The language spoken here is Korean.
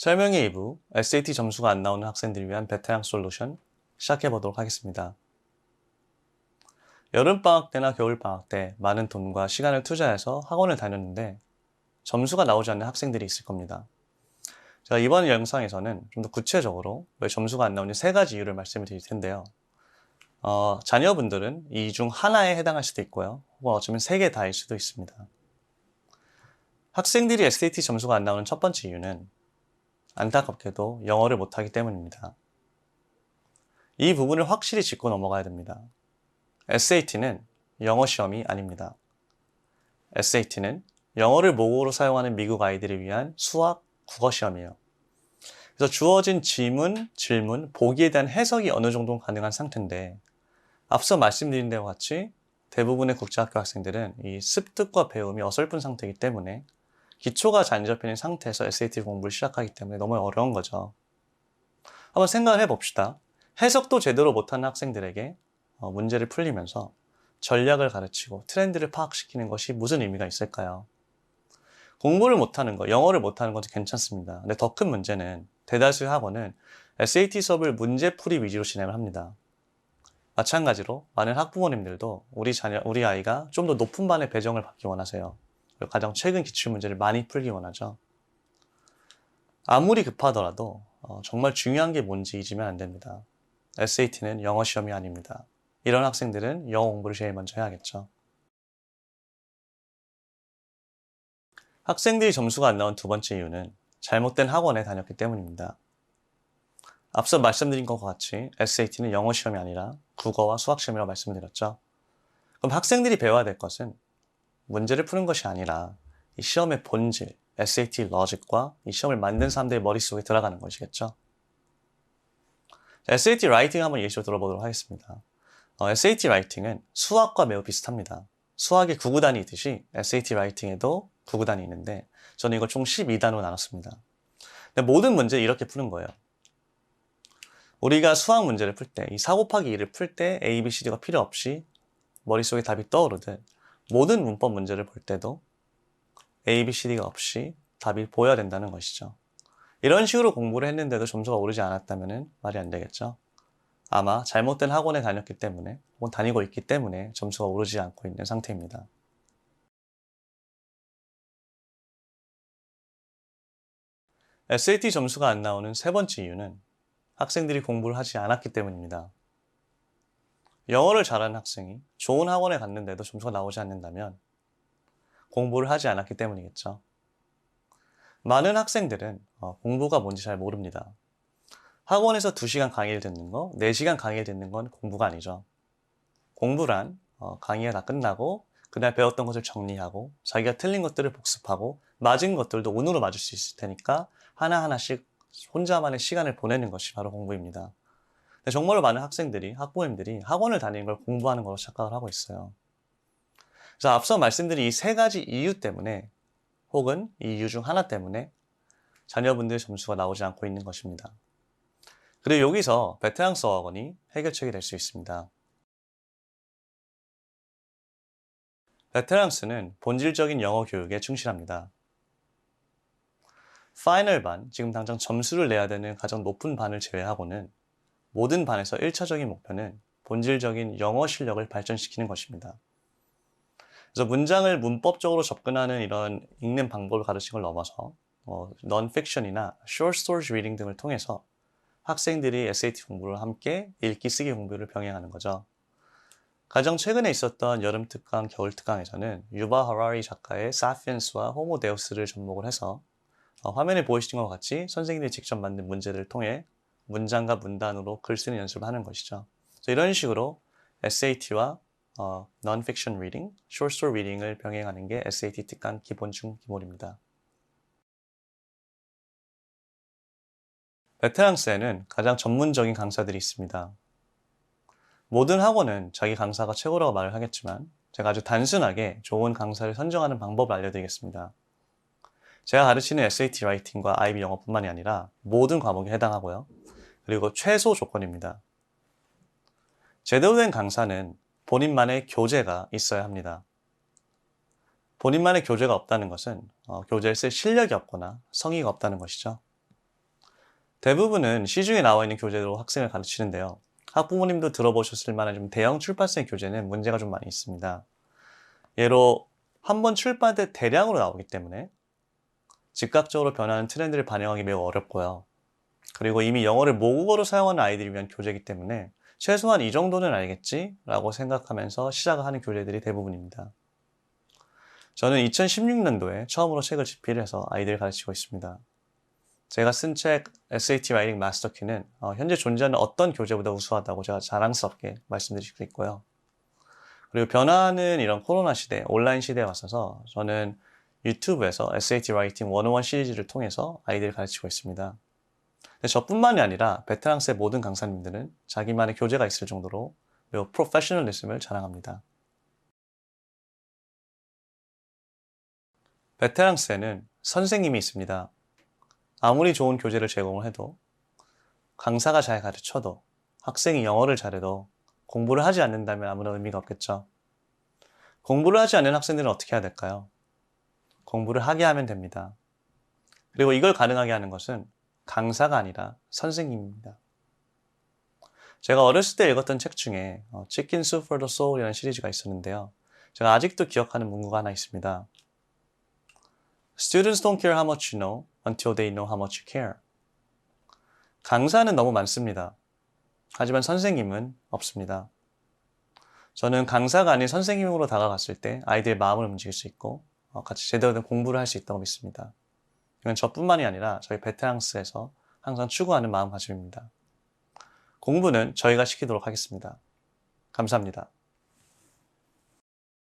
설명의 2부, SAT 점수가 안 나오는 학생들을 위한 베테랑 솔루션 시작해 보도록 하겠습니다. 여름방학 때나 겨울방학 때 많은 돈과 시간을 투자해서 학원을 다녔는데 점수가 나오지 않는 학생들이 있을 겁니다. 제가 이번 영상에서는 좀 더 구체적으로 왜 점수가 안 나오는 세 가지 이유를 말씀을 드릴 텐데요. 자녀분들은 이 중 하나에 해당할 수도 있고요. 혹은 어쩌면 세 개 다일 수도 있습니다. 학생들이 SAT 점수가 안 나오는 첫 번째 이유는 안타깝게도 영어를 못하기 때문입니다. 이 부분을 확실히 짚고 넘어가야 됩니다. SAT는 영어 시험이 아닙니다. SAT는 영어를 모국어로 사용하는 미국 아이들을 위한 수학, 국어 시험이에요. 그래서 주어진 지문, 질문, 보기에 대한 해석이 어느 정도 가능한 상태인데 앞서 말씀드린 대로 같이 대부분의 국제학교 학생들은 이 습득과 배움이 어설픈 상태이기 때문에 기초가 잘 잡히는 상태에서 SAT 공부를 시작하기 때문에 너무 어려운 거죠. 한번 생각을 해봅시다. 해석도 제대로 못하는 학생들에게 문제를 풀리면서 전략을 가르치고 트렌드를 파악시키는 것이 무슨 의미가 있을까요? 공부를 못하는 거, 영어를 못하는 것도 괜찮습니다. 근데 더 큰 문제는 대다수의 학원은 SAT 수업을 문제풀이 위주로 진행을 합니다. 마찬가지로 많은 학부모님들도 우리 아이가 좀 더 높은 반의 배정을 받기 원하세요. 가장 최근 기출문제를 많이 풀기 원하죠. 아무리 급하더라도 정말 중요한 게 뭔지 잊으면 안 됩니다. SAT는 영어 시험이 아닙니다. 이런 학생들은 영어 공부를 제일 먼저 해야겠죠. 학생들이 점수가 안 나온 두 번째 이유는 잘못된 학원에 다녔기 때문입니다. 앞서 말씀드린 것과 같이 SAT는 영어 시험이 아니라 국어와 수학 시험이라고 말씀드렸죠. 그럼 학생들이 배워야 될 것은 문제를 푸는 것이 아니라 이 시험의 본질, SAT 로직과 이 시험을 만든 사람들의 머릿속에 들어가는 것이겠죠. SAT 라이팅 한번 예시로 들어보도록 하겠습니다. SAT 라이팅은 수학과 매우 비슷합니다. 수학에 9구단이 있듯이 SAT 라이팅에도 9구단이 있는데 저는 이걸 총 12단으로 나눴습니다. 근데 모든 문제를 이렇게 푸는 거예요. 우리가 수학 문제를 풀 때, 이 4 곱하기 2를 풀 때 A, B, C, D가 필요 없이 머릿속에 답이 떠오르듯 모든 문법 문제를 볼 때도 A, B, C, D가 없이 답이 보여야 된다는 것이죠. 이런 식으로 공부를 했는데도 점수가 오르지 않았다면 말이 안 되겠죠. 아마 잘못된 학원에 다녔기 때문에 혹은 다니고 있기 때문에 점수가 오르지 않고 있는 상태입니다. SAT 점수가 안 나오는 세 번째 이유는 학생들이 공부를 하지 않았기 때문입니다. 영어를 잘하는 학생이 좋은 학원에 갔는데도 점수가 나오지 않는다면 공부를 하지 않았기 때문이겠죠. 많은 학생들은 공부가 뭔지 잘 모릅니다. 학원에서 2시간 강의를 듣는 거, 4시간 강의를 듣는 건 공부가 아니죠. 공부란 강의가 다 끝나고 그날 배웠던 것을 정리하고 자기가 틀린 것들을 복습하고 맞은 것들도 운으로 맞을 수 있을 테니까 하나하나씩 혼자만의 시간을 보내는 것이 바로 공부입니다. 근데 정말로 많은 학생들이, 학부모님들이 학원을 다니는 걸 공부하는 걸로 착각을 하고 있어요. 그래서 앞서 말씀드린 이 세 가지 이유 때문에 혹은 이 이유 중 하나 때문에 자녀분들의 점수가 나오지 않고 있는 것입니다. 그리고 여기서 베테랑 수학원이 해결책이 될 수 있습니다. 베테랑스는 본질적인 영어 교육에 충실합니다. 파이널 반, 지금 당장 점수를 내야 되는 가장 높은 반을 제외하고는 모든 반에서 1차적인 목표는 본질적인 영어 실력을 발전시키는 것입니다. 그래서 문장을 문법적으로 접근하는 이런 읽는 방법을 가르치는 걸 넘어서 non-fiction이나 short stories reading 등을 통해서 학생들이 SAT 공부를 함께 읽기 쓰기 공부를 병행하는 거죠. 가장 최근에 있었던 여름 특강, 겨울 특강에서는 유바 하라리 작가의 사피엔스와 호모 데우스를 접목을 해서 화면에 보이시는 것과 같이 선생님이 직접 만든 문제를 통해 문장과 문단으로 글 쓰는 연습을 하는 것이죠. 그래서 이런 식으로 SAT와 non-fiction reading, short story reading을 병행하는 게 SAT 특강 기본 중 기본입니다. 베테랑스에는 가장 전문적인 강사들이 있습니다. 모든 학원은 자기 강사가 최고라고 말을 하겠지만 제가 아주 단순하게 좋은 강사를 선정하는 방법을 알려드리겠습니다. 제가 가르치는 SAT 라이팅과 IB 영어뿐만이 아니라 모든 과목에 해당하고요. 그리고 최소 조건입니다. 제대로 된 강사는 본인만의 교재가 있어야 합니다. 본인만의 교재가 없다는 것은 교재를 쓸 실력이 없거나 성의가 없다는 것이죠. 대부분은 시중에 나와 있는 교재로 학생을 가르치는데요. 학부모님도 들어보셨을 만한 좀 대형 출판사의 교재는 문제가 좀 많이 있습니다. 예로 한 번 출판돼 대량으로 나오기 때문에 즉각적으로 변하는 트렌드를 반영하기 매우 어렵고요. 그리고 이미 영어를 모국어로 사용하는 아이들을 위한 교재이기 때문에 최소한 이 정도는 알겠지? 라고 생각하면서 시작을 하는 교재들이 대부분입니다. 저는 2016년도에 처음으로 책을 집필해서 아이들을 가르치고 있습니다. 제가 쓴 책 SAT 라이팅 마스터 키는 현재 존재하는 어떤 교재보다 우수하다고 제가 자랑스럽게 말씀드릴 수 있고요. 그리고 변화하는 이런 코로나 시대, 온라인 시대에 왔어서 저는 유튜브에서 SAT 라이팅 101 시리즈를 통해서 아이들을 가르치고 있습니다. 근데 저뿐만이 아니라 베테랑스의 모든 강사님들은 자기만의 교재가 있을 정도로 매우 프로페셔널리즘을 자랑합니다. 베테랑스에는 선생님이 있습니다. 아무리 좋은 교재를 제공을 해도 강사가 잘 가르쳐도 학생이 영어를 잘해도 공부를 하지 않는다면 아무런 의미가 없겠죠. 공부를 하지 않는 학생들은 어떻게 해야 될까요? 공부를 하게 하면 됩니다. 그리고 이걸 가능하게 하는 것은 강사가 아니라 선생님입니다. 제가 어렸을 때 읽었던 책 중에 Chicken Soup for the Soul이라는 시리즈가 있었는데요. 제가 아직도 기억하는 문구가 하나 있습니다. Students don't care how much you know until they know how much you care. 강사는 너무 많습니다. 하지만 선생님은 없습니다. 저는 강사가 아닌 선생님으로 다가갔을 때 아이들의 마음을 움직일 수 있고 같이 제대로 된 공부를 할 수 있다고 믿습니다. 이건 저뿐만이 아니라 저희 베테랑스에서 항상 추구하는 마음가짐입니다. 공부는 저희가 시키도록 하겠습니다. 감사합니다.